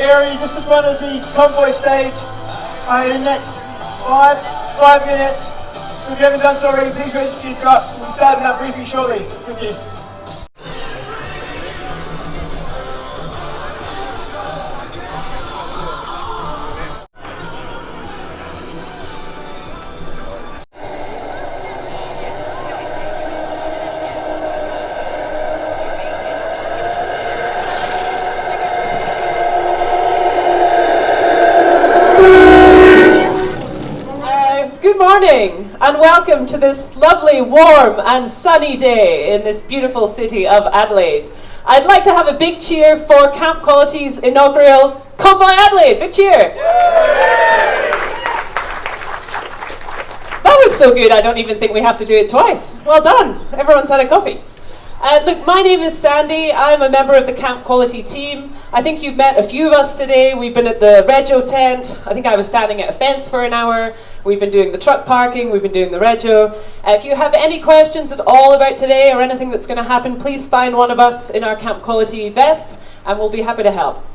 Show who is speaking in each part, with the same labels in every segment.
Speaker 1: area just in front of the convoy stage in the next five minutes. So if you haven't done so already, please register your trucks. We'll be starting that briefing shortly. Thank you.
Speaker 2: Good morning and welcome to this lovely, warm and sunny day in this beautiful city of Adelaide. I'd like to have a big cheer for Camp Quality's inaugural Convoy Adelaide. Big cheer! That was so good I don't even think we have to do it twice. Well done. Everyone's had a coffee. Look, my name is Sandy. I'm a member of the Camp Quality team. I think you've met a few of us today. We've been at the Rego tent. I think I was standing at a fence for an hour. We've been doing the truck parking. We've been doing the Rego. If you have any questions at all about today or anything that's going to happen, please find one of us in our Camp Quality vests and we'll be happy to help.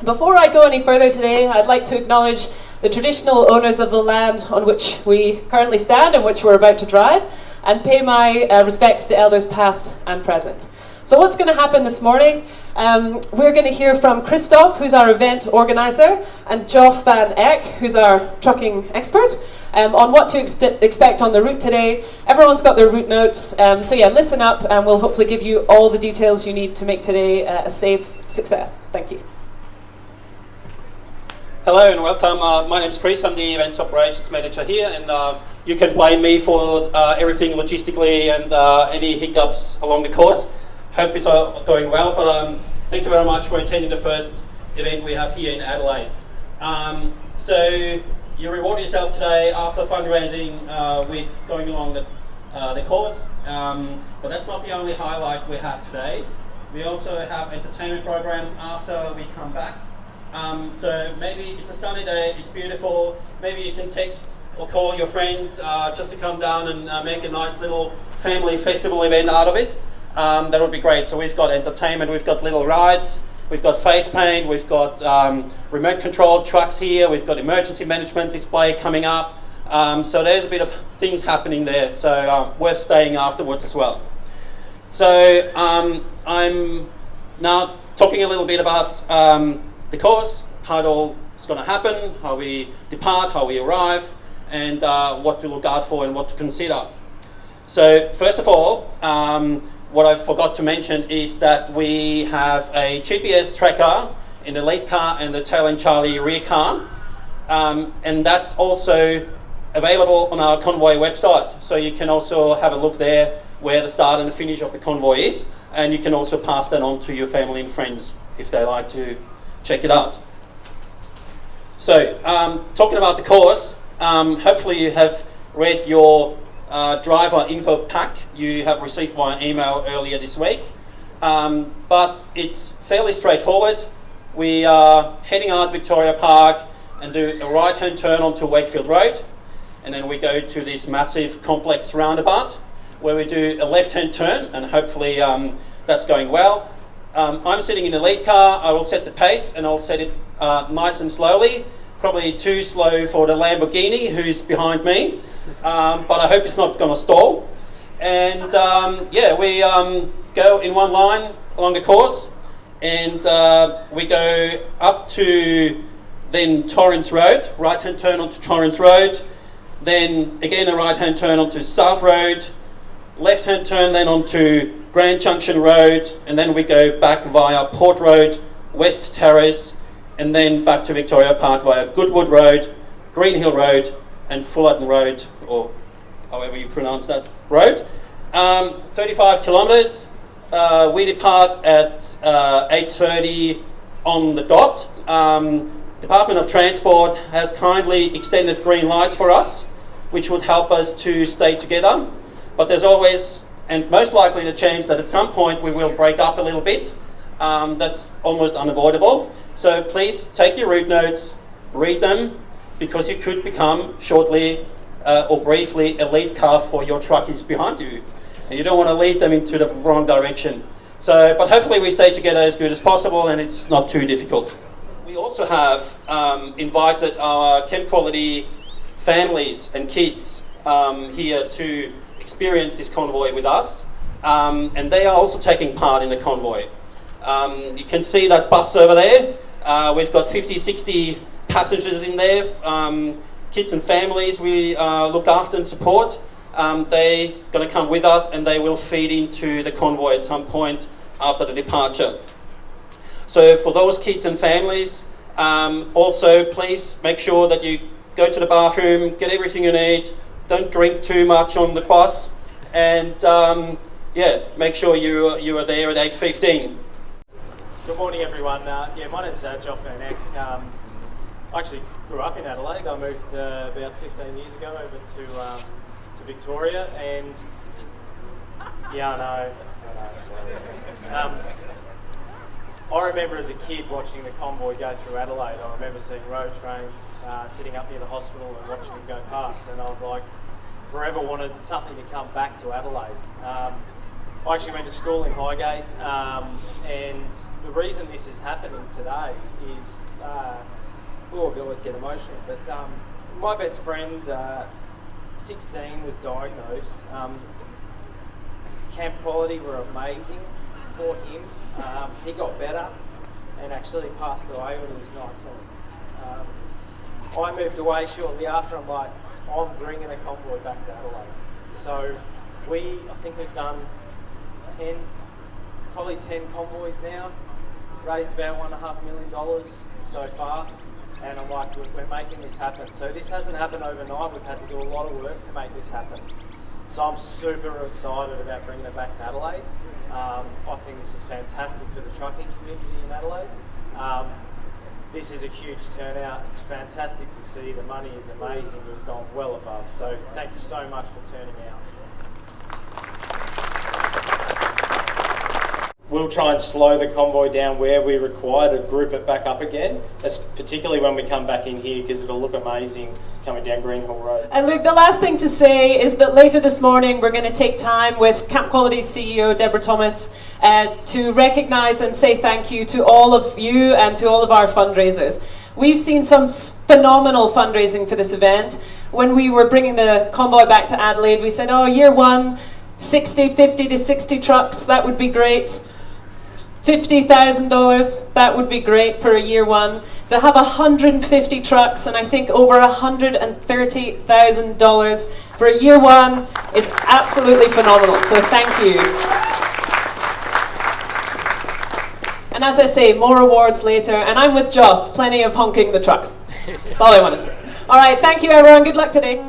Speaker 2: Before I go any further today, I'd like to acknowledge the traditional owners of the land on which we currently stand and which we're about to drive, and pay my respects to elders past and present. So what's going to happen this morning? We're going to hear from Christoph, who's our event organizer, and Joff van Eck, who's our trucking expert, on what to expect on the route today. Everyone's got their route notes, so yeah, listen up and we'll hopefully give you all the details you need to make today a safe success. Thank you.
Speaker 3: Hello and welcome. My name's Chris. I'm the Events Operations Manager here, and you can blame me for everything logistically and any hiccups along the course. Hope it's all going well, but thank you very much for attending the first event we have here in Adelaide. So you reward yourself today after fundraising with going along the course, but that's not the only highlight we have today. We also have entertainment program after we come back. So maybe it's a sunny day, it's beautiful, maybe you can text or call your friends just to come down and make a nice little family festival event out of it. That would be great. So we've got entertainment, we've got little rides, we've got face paint, we've got remote controlled trucks here, we've got emergency management display coming up. So there's a bit of things happening there, so worth staying afterwards as well. So I'm now talking a little bit about the course, how it all is going to happen, how we depart, how we arrive, and what to look out for and what to consider. So first of all, what I forgot to mention is that we have a GPS tracker in the lead car and the tail and Charlie rear car, and that's also available on our convoy website. So you can also have a look there where the start and the finish of the convoy is, and you can also pass that on to your family and friends if they like to check it out. So, talking about the course, hopefully you have read your driver info pack you have received via email earlier this week, but it's fairly straightforward. We are heading out Victoria Park and do a right-hand turn onto Wakefield Road, and then we go to this massive complex roundabout where we do a left-hand turn, and hopefully that's going well. I'm sitting in the lead car. I will set the pace and I'll set it nice and slowly, probably too slow for the Lamborghini who's behind me, but I hope it's not going to stall. And yeah, we go in one line along the course, and we go up to then Torrens Road, right-hand turn onto Torrens Road, then again a right-hand turn onto South Road, left-hand turn then onto Grand Junction Road, and then we go back via Port Road, West Terrace, and then back to Victoria Park via Goodwood Road, Green Hill Road, and Fullerton Road, or however you pronounce that road. 35 kilometres. We depart at 8:30 on the dot. Department of Transport has kindly extended green lights for us, which would help us to stay together. But there's always, and most likely, the chance that at some point we will break up a little bit. That's almost unavoidable. So please take your route notes, read them, because you could become shortly or briefly a lead car for your truckies behind you. And you don't want to lead them into the wrong direction. So, but hopefully we stay together as good as possible and it's not too difficult. we also have invited our Camp Quality families and kids here to experience this convoy with us, and they are also taking part in the convoy. You can see that bus over there. We've got 50, 60 passengers in there, kids and families we look after and support. They're going to come with us and they will feed into the convoy at some point after the departure. So for those kids and families, also please make sure that you go to the bathroom, get everything you need, don't drink too much on the bus, and yeah, make sure you are there at 8:15.
Speaker 4: Good morning, everyone. Yeah, my name's Joff Van Eck. I actually grew up in Adelaide. I moved about 15 years ago over to Victoria, and yeah, I know. I remember as a kid watching the convoy go through Adelaide. I remember seeing road trains sitting up near the hospital and watching them go past, and I was like, forever wanted something to come back to Adelaide. I actually went to school in Highgate, and the reason this is happening today is, oh, I always get emotional, but my best friend, 16, was diagnosed. Camp Quality were amazing for him. He got better and actually passed away when he was 19. I moved away shortly after. I'm like, I'm bringing a convoy back to Adelaide. So I think we've done probably 10 convoys now, raised about $1.5 million so far, and I'm like, we're making this happen. So this hasn't happened overnight. We've had to do a lot of work to make this happen. So I'm super excited about bringing it back to Adelaide. I think this is fantastic for the trucking community in Adelaide. This is a huge turnout. It's fantastic to see. The money is amazing. We've gone well above. So thanks so much for turning out. We'll try and slow the convoy down where we require to group it back up again, particularly when we come back in here, because it'll look amazing coming down Greenhill Road.
Speaker 2: And Luke, the last thing to say is that later this morning we're going to take time with Camp Quality's CEO Deborah Thomas to recognise and say thank you to all of you and to all of our fundraisers. We've seen some phenomenal fundraising for this event. When we were bringing the convoy back to Adelaide, we said, oh, year one, 50 to 60 trucks, that would be great. $50,000, that would be great for a year one. To have 150 trucks and I think over $130,000 for a year one is absolutely phenomenal, so thank you. And as I say, more awards later, and I'm with Joff, plenty of honking the trucks. That's all I want to say. All right, thank you everyone, good luck today.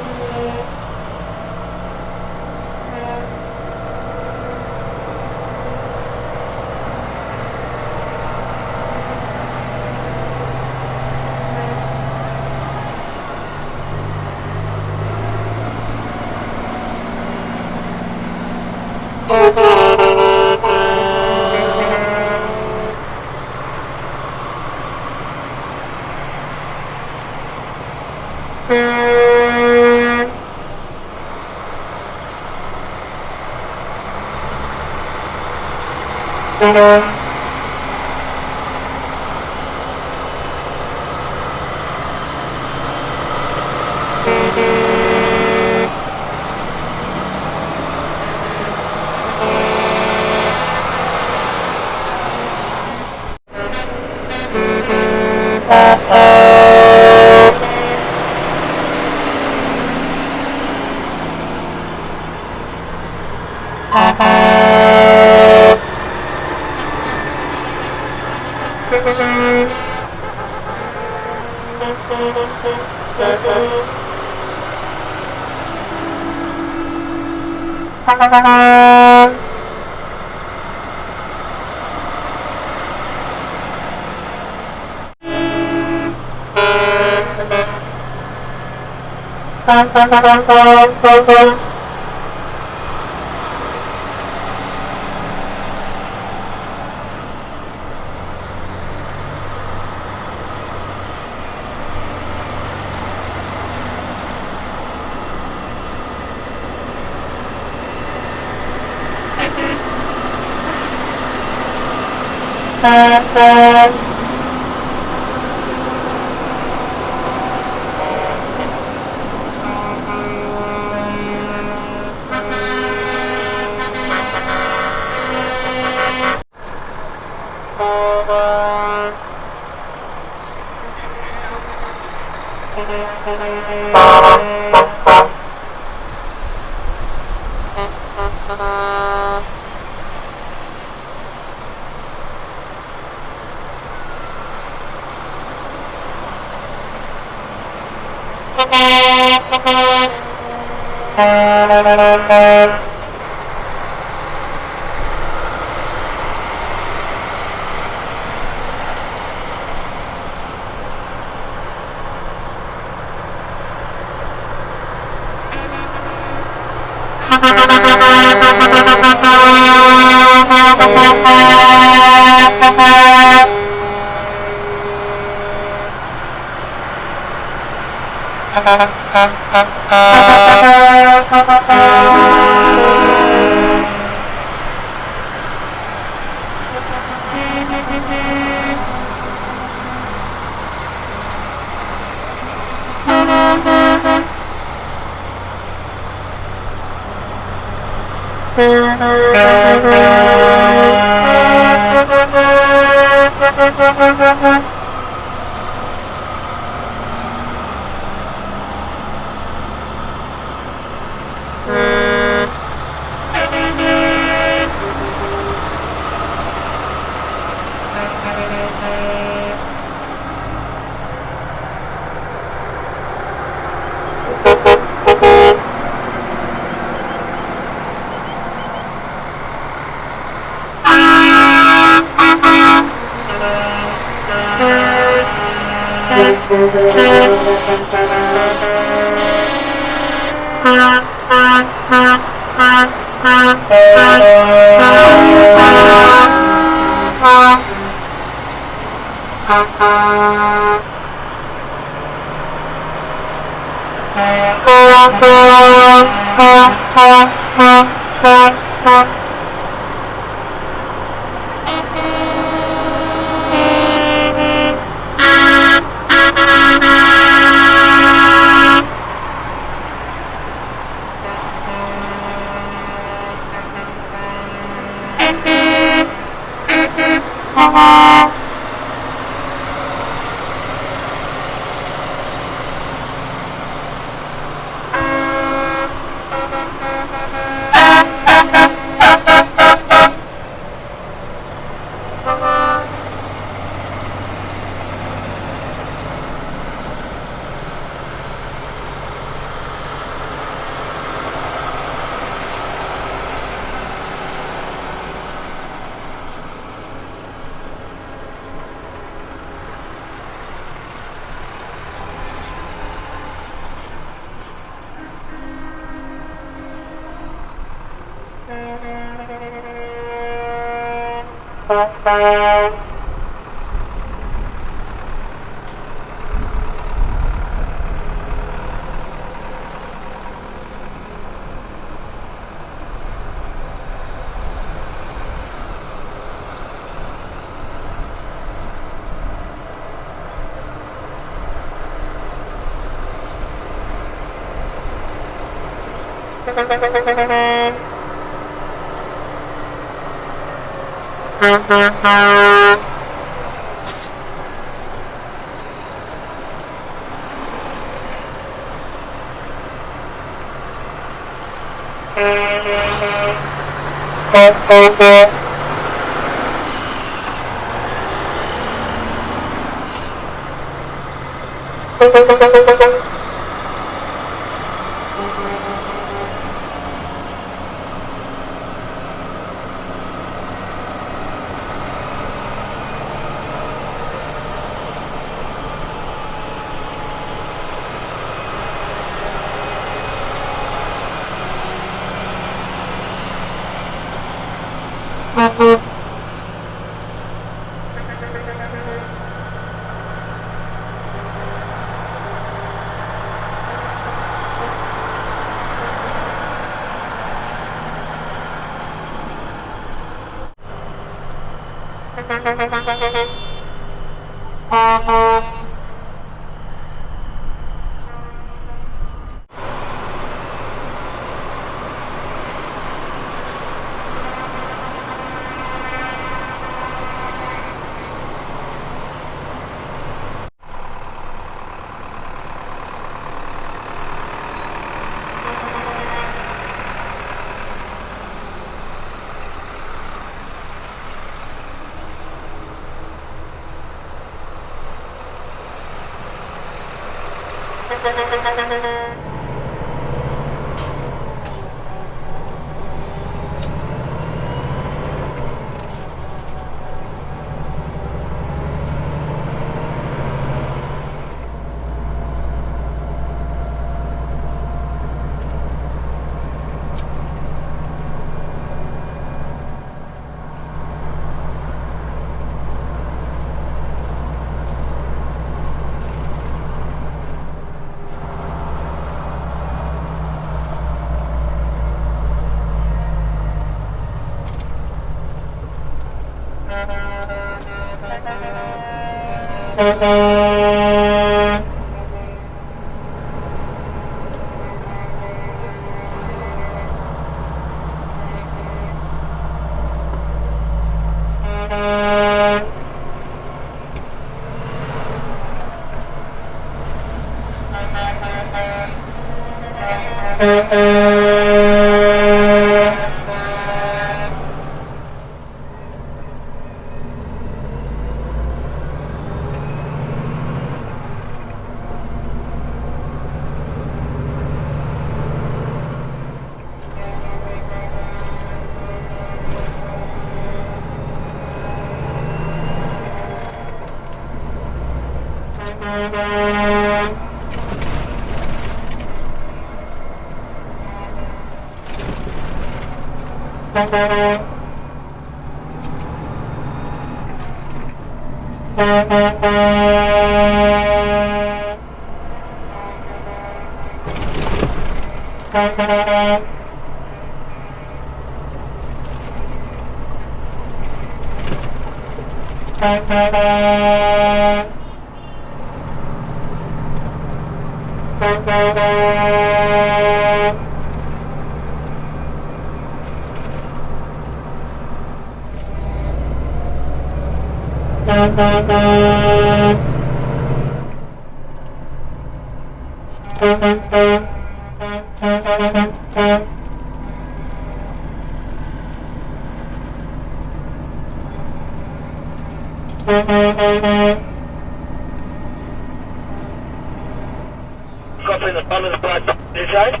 Speaker 5: Copy the front of the boat. This side.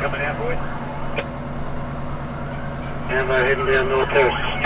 Speaker 5: Coming out, boys. And they're heading down north coast.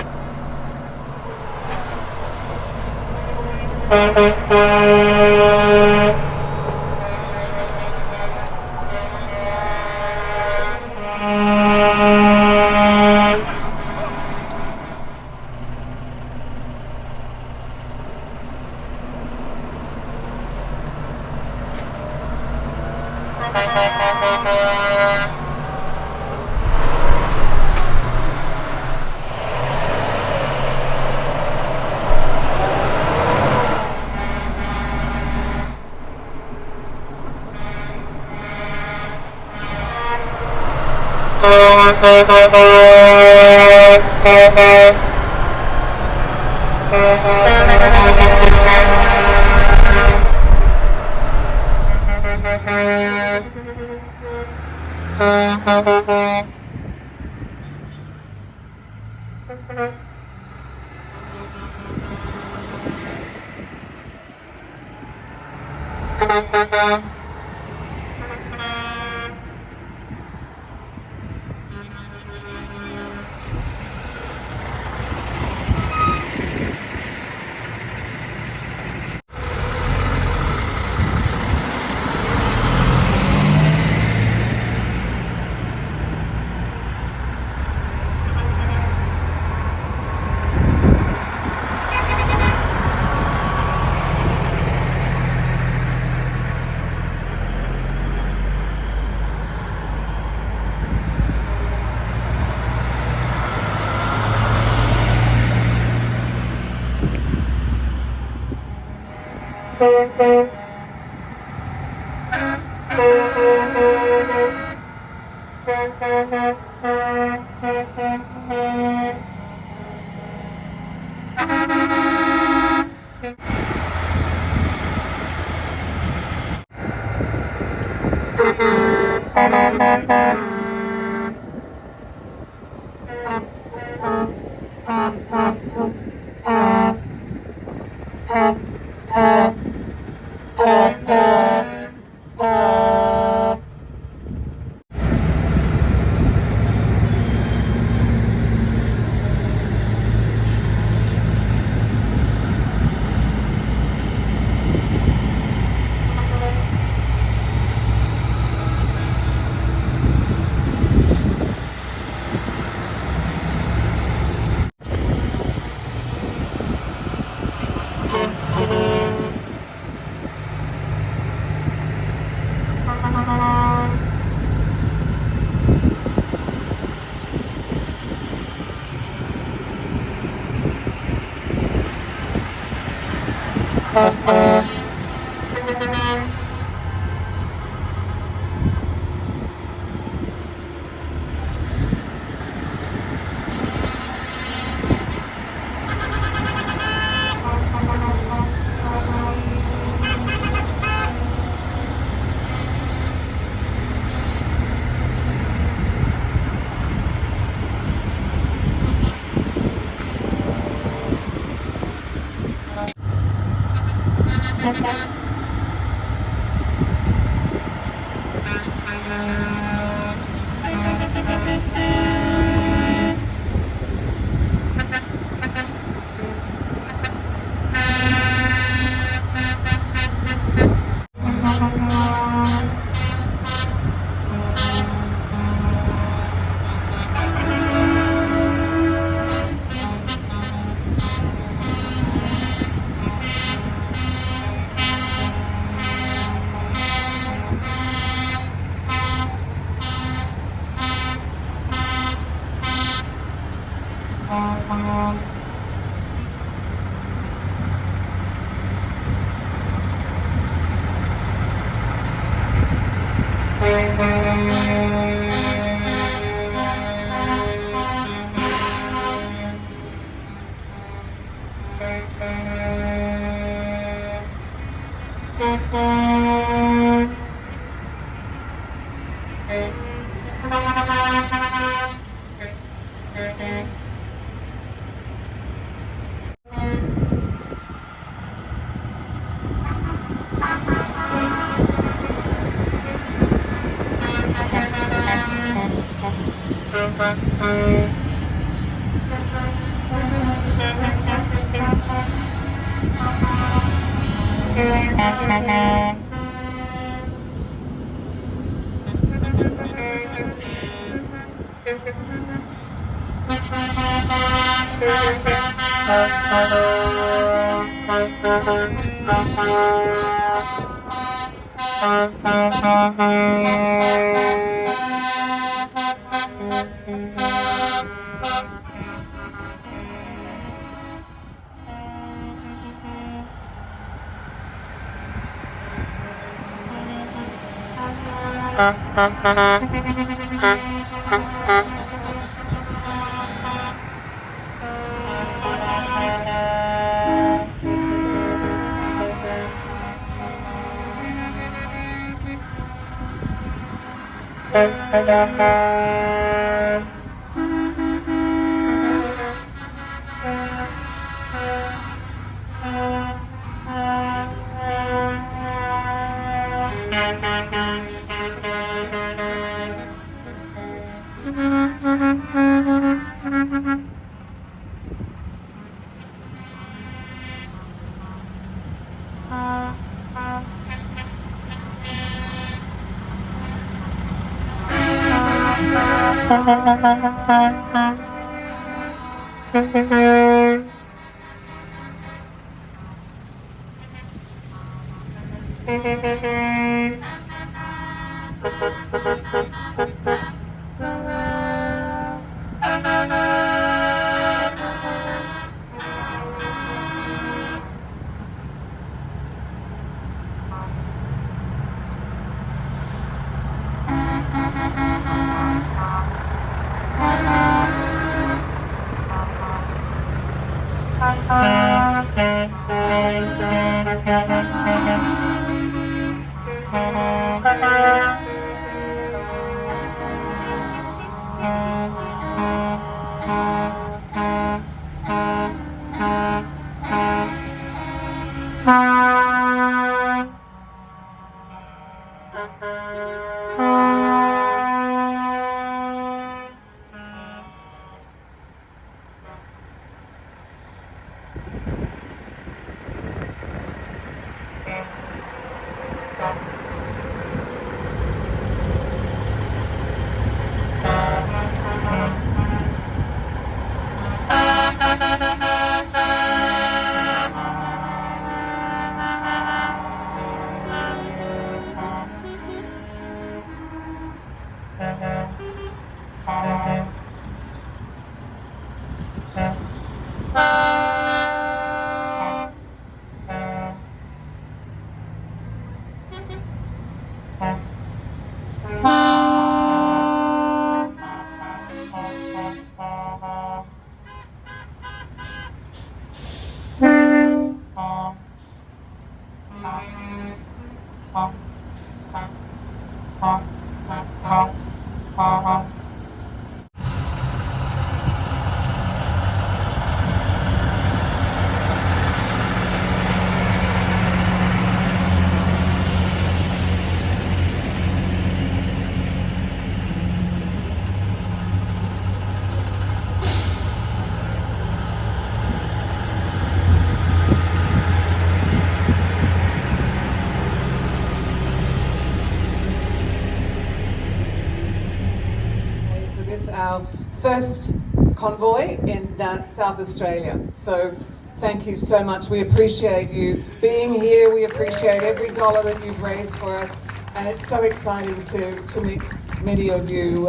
Speaker 6: Our first convoy in South Australia. So thank you so much. We appreciate you being here. We appreciate every dollar that you've raised for us. And it's so exciting to meet many of you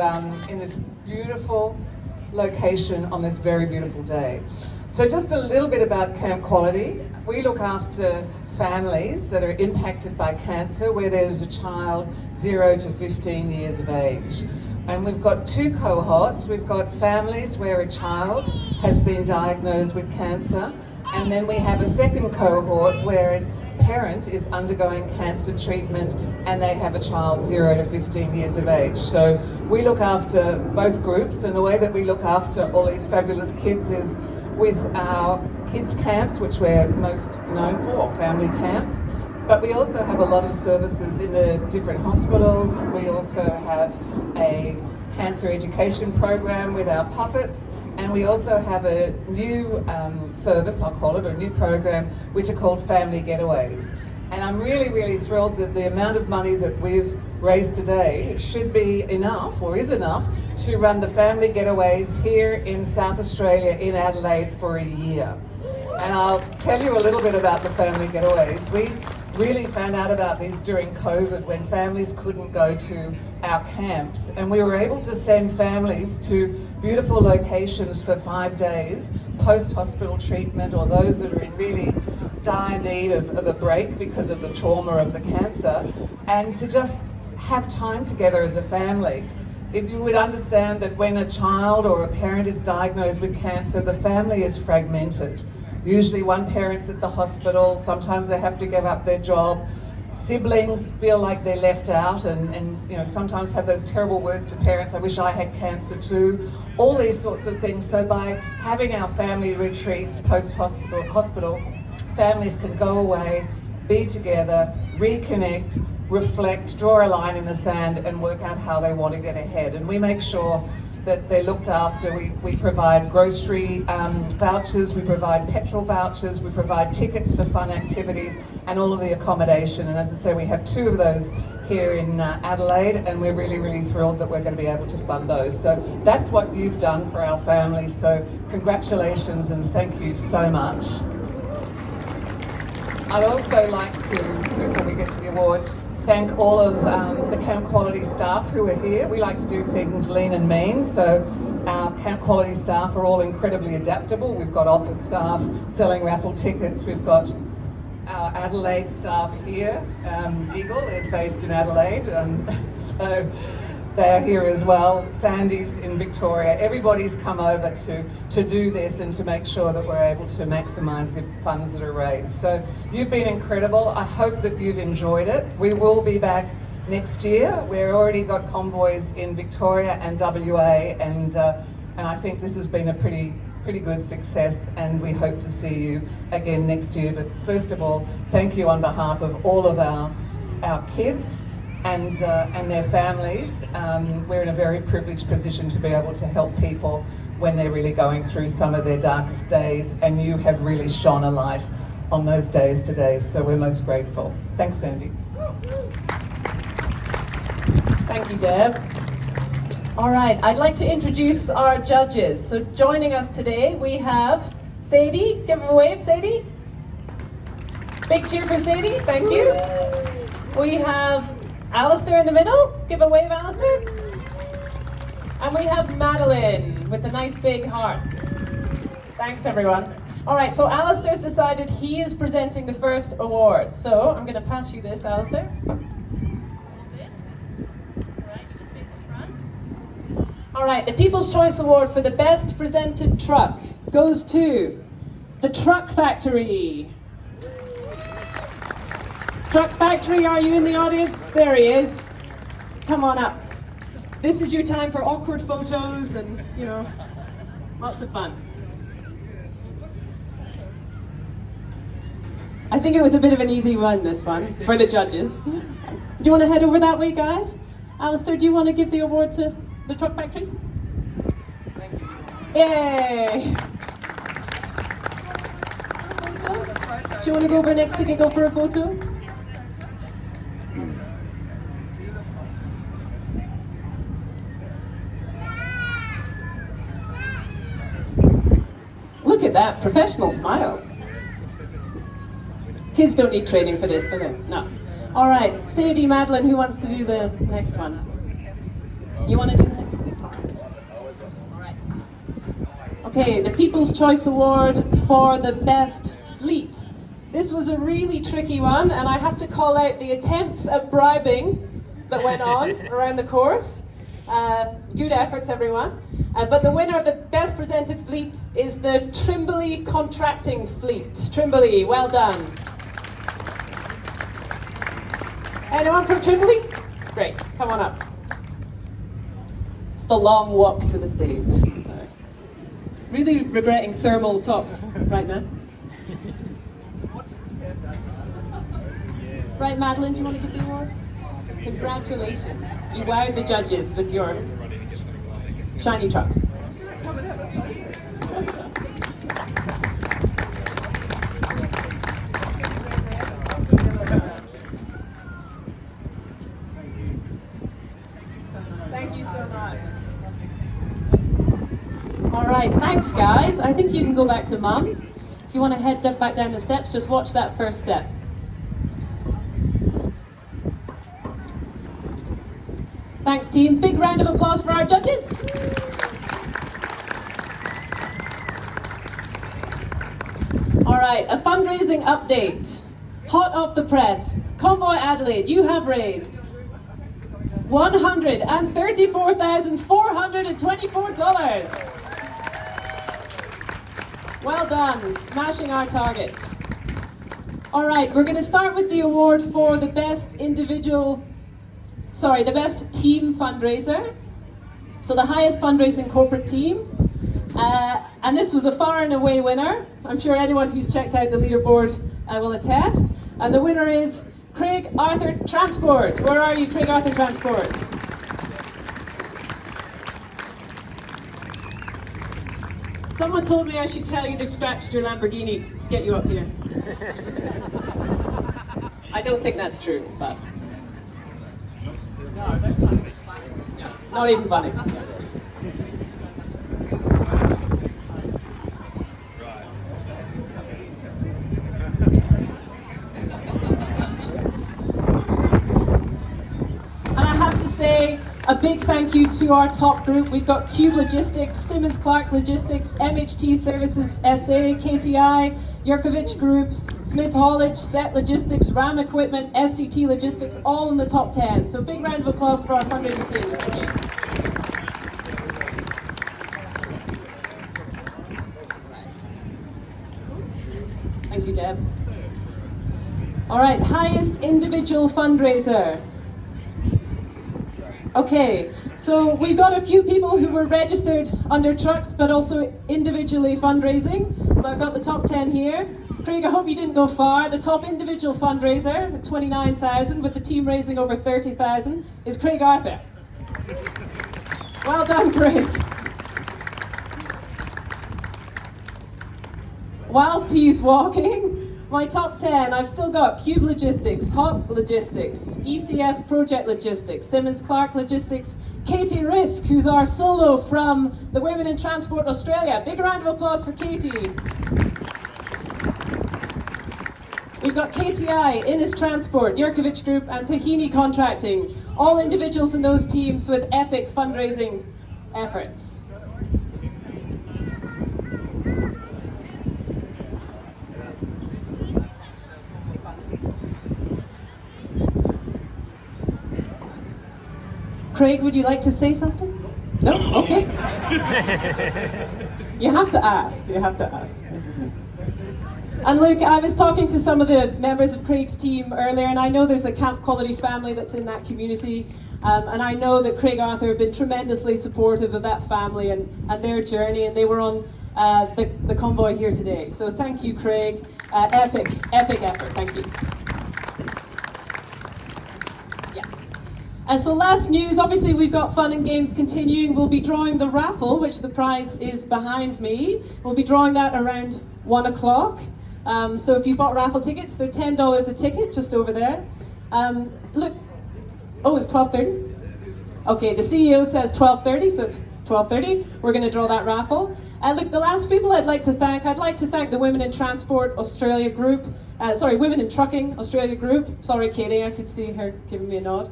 Speaker 6: in this beautiful location on this very beautiful day. So just a little bit about Camp Quality. We look after families that are impacted by cancer where there's a child 0 to 15 years of age. And we've got two cohorts. We've got families where a child has been diagnosed with cancer, and then we have a second cohort where a parent is undergoing cancer treatment and they have a child 0 to 15 years of age. So we look after both groups, and the way that we look after all these fabulous kids is with our kids camps, which we're most known for, family camps. But we also have a lot of services in the different hospitals. We also have a cancer education program with our puppets, and we also have a new service, I'll call it, or a new program, which are called family getaways. And I'm really, really thrilled that the amount of money that we've raised today, it should be enough, or is enough, to run the family getaways here in South Australia, in Adelaide, for a year. And I'll tell you a little bit about the family getaways. We really found out about these during COVID when families couldn't go to our camps, and we were able to send families to beautiful locations for 5 days post-hospital treatment, or those that are in really dire need of a break because of the trauma of the cancer, and to just have time together as a family. You would understand that when a child or a parent is diagnosed with cancer, the family is fragmented. Usually one parent's at the hospital, sometimes they have to give up their job. Siblings feel like they're left out and you know, sometimes have those terrible words to parents, I wish I had cancer too, all these sorts of things. So by having our family retreats post-hospital, families can go away, be together, reconnect, reflect, draw a line in the sand and work out how they want to get ahead. And we make sure that they're looked after. We provide grocery vouchers, we provide petrol vouchers, we provide tickets for fun activities and all of the accommodation. And as I say, we have 2 of those here in Adelaide, and we're really, really thrilled that we're going to be able to fund those. So that's what you've done for our family. So congratulations and thank you so much. I'd also like to, before we get to the awards, thank all of the Camp Quality staff who are here. We like to do things lean and mean, so our Camp Quality staff are all incredibly adaptable. We've got office staff selling raffle tickets. We've got our Adelaide staff here. Eagle is based in Adelaide, so they're here as well. Sandy's in Victoria. Everybody's come over to do this and to make sure that we're able to maximise the funds that are raised. So you've been incredible. I hope that you've enjoyed it. We will be back next year. We've already got convoys in Victoria and WA, and I think this has been a pretty good success, and we hope to see you again next year. But first of all, thank you on behalf of all of our kids and their families. We're in a very privileged position to be able to help people when they're really going through some of their darkest days, and you have really shone a light on those days today, so we're most grateful. Thanks, Sandy.
Speaker 2: Thank you, Deb. All right, I'd like to introduce our judges. So joining us today, we have Sadie. Give her a wave, Sadie. Big cheer for Sadie, thank you. We have Alistair in the middle. Give a wave, Alistair. And we have Madeline with the nice big heart. Thanks, everyone. All right, so Alistair's decided he is presenting the first award. So I'm going to pass you this, Alistair. All right, the People's Choice Award for the Best Presented Truck goes to the Truck Factory. Truck Factory, are you in the audience? There he is. Come on up. This is your time for awkward photos and, you know, lots of fun. I think it was a bit of an easy one, this one, for the judges. Do you want to head over that way, guys? Alistair, do you want to give the award to the Truck Factory? Thank you. Yay! Do you want to go over next to Giggle for a photo? Look at that, professional smiles. Kids don't need training for this, do they? No. All right, Sadie, Madeline, who wants to do the next one? You want to do the next one? All right. Okay, the People's Choice Award for the Best Fleet. This was a really tricky one, and I have to call out the attempts at bribing that went on around the course. Good efforts, everyone. But the winner of the Best Presented Fleet is the Trimbley Contracting Fleet. Trimbley, well done. Anyone from Trimbley? Great, come on up. It's the long walk to the stage. Really regretting thermal tops right now. Right, Madeline, do you want to give the award? Congratulations. You wowed the judges with your shiny trucks. Thank you so much. All right, thanks guys. I think you can go back to Mum. If you want to head back down the steps, just watch that first step. Thanks, team. Big round of applause for our judges. All right, a fundraising update. Hot off the press. Convoy Adelaide, you have raised $134,424. Well done, smashing our target. All right, we're going to start with the award for the best the best team fundraiser. So the highest fundraising corporate team. And this was a far and away winner. I'm sure anyone who's checked out the leaderboard will attest. And the winner is Craig Arthur Transport. Where are you, Craig Arthur Transport? Someone told me I should tell you they've scratched your Lamborghini to get you up here. I don't think that's true, but Not even funny. And I have to say a big thank you to our top group. We've got Cube Logistics, Simmons Clark Logistics, MHT Services SA, KTI, Yurkovich Group, Smith Haulage, Set Logistics, RAM Equipment, SCT Logistics, all in the top 10. So big round of applause for our fundraising teams. Thank you. Thank you, Deb. All right, highest individual fundraiser. Okay, so we've got a few people who were registered under trucks, but also individually fundraising. So I've got the top 10 here. Craig, I hope you didn't go far. The top individual fundraiser, at 29,000, with the team raising over 30,000, is Craig Arthur. Well done, Craig. Whilst he's walking, my top 10, I've still got Cube Logistics, Hop Logistics, ECS Project Logistics, Simmons Clark Logistics, Katie Risk, who's our solo from the Women in Transport Australia. Big round of applause for Katie. We've got KTI, Innis Transport, Yurkovich Group and Tahini Contracting. All individuals in those teams with epic fundraising efforts. Craig, would you like to say something? No? Okay. You have to ask. You have to ask. And look, I was talking to some of the members of Craig's team earlier, and I know there's a Camp Quality family that's in that community. And I know that Craig Arthur have been tremendously supportive of that family and their journey, and they were on the convoy here today. So thank you, Craig. Epic effort. Thank you. So last news, obviously we've got fun and games continuing. We'll be drawing the raffle, which the prize is behind me. We'll be drawing that around 1 o'clock. So if you bought raffle tickets, they're $10 a ticket, just over there. Look, oh, it's 12:30? Okay, the CEO says 12:30, so it's 12:30. We're going to draw that raffle. Look, the last people I'd like to thank the Women in Transport Australia group. Women in Trucking Australia group. Sorry, Katie, I could see her giving me a nod.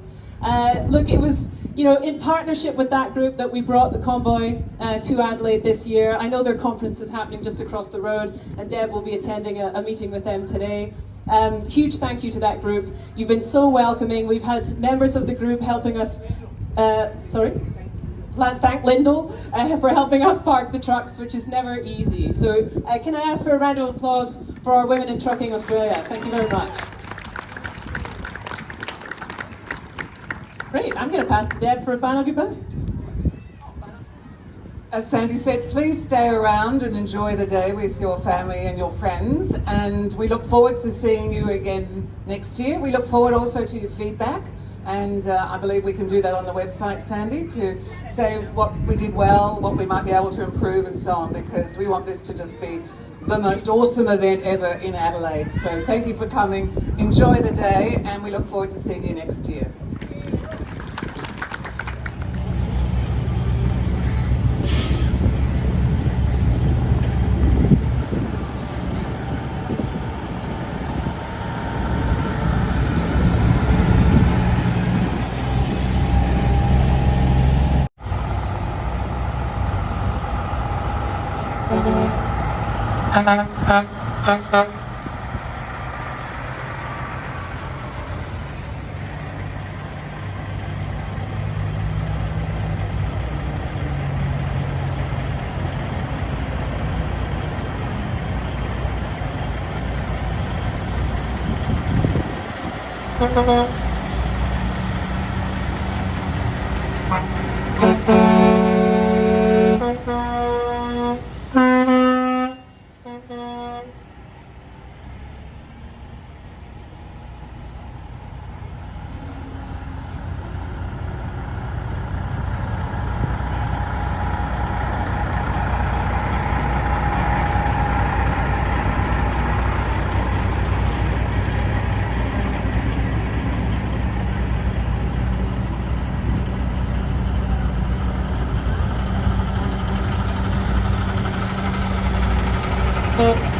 Speaker 2: Look, it was, in partnership with that group that we brought the convoy to Adelaide this year. I know their conference is happening just across the road, and Deb will be attending a meeting with them today. Huge thank you to that group. You've been so welcoming. We've had members of the group helping us, thank Lyndall for helping us park the trucks, which is never easy. So can I ask for a round of applause for our Women in Trucking Australia? Thank you very much. Great, I'm going to pass to Deb for a final goodbye.
Speaker 6: As Sandy said, please stay around and enjoy the day with your family and your friends. And we look forward to seeing you again next year. We look forward also to your feedback. And I believe we can do that on the website, Sandy, to say what we did well, what we might be able to improve and so on, because we want this to just be the most awesome event ever in Adelaide. So thank you for coming. Enjoy the day, and we look forward to seeing you next year.
Speaker 7: Thank you.